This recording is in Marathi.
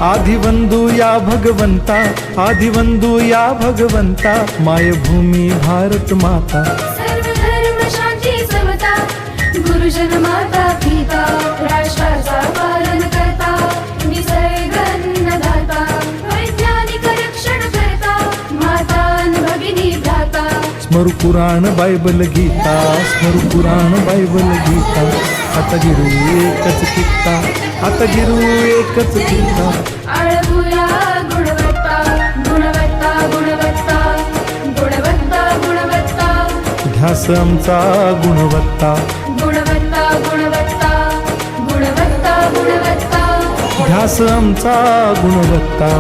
आदिवंदू या भगवंता, आदिवंदू या भगवंता, मायभूमी भारत माता. सर्व धर्म शांती समता, गुरुजन माता पिता, राष्ट्राचा पालन करता, निसर्ग अन्नदाता, वैज्ञानिक रक्षण करता, माता अन भगिनी भ्राता. स्मरू पुराण बायबल गीता, स्मरू पुराण बायबल गीता. आता गिरू एकच कित्ता, आता गिरू एकच कित्ता. आळवूया गुणवत्ता, गुणवत्ता, गुणवत्ता, गुणवत्ता, गुणवत्ता. ध्यास आमचा गुणवत्ता, गुणवत्ता, गुणवत्ता, गुणवत्ता, गुणवत्ता. ध्यास आमचा गुणवत्ता.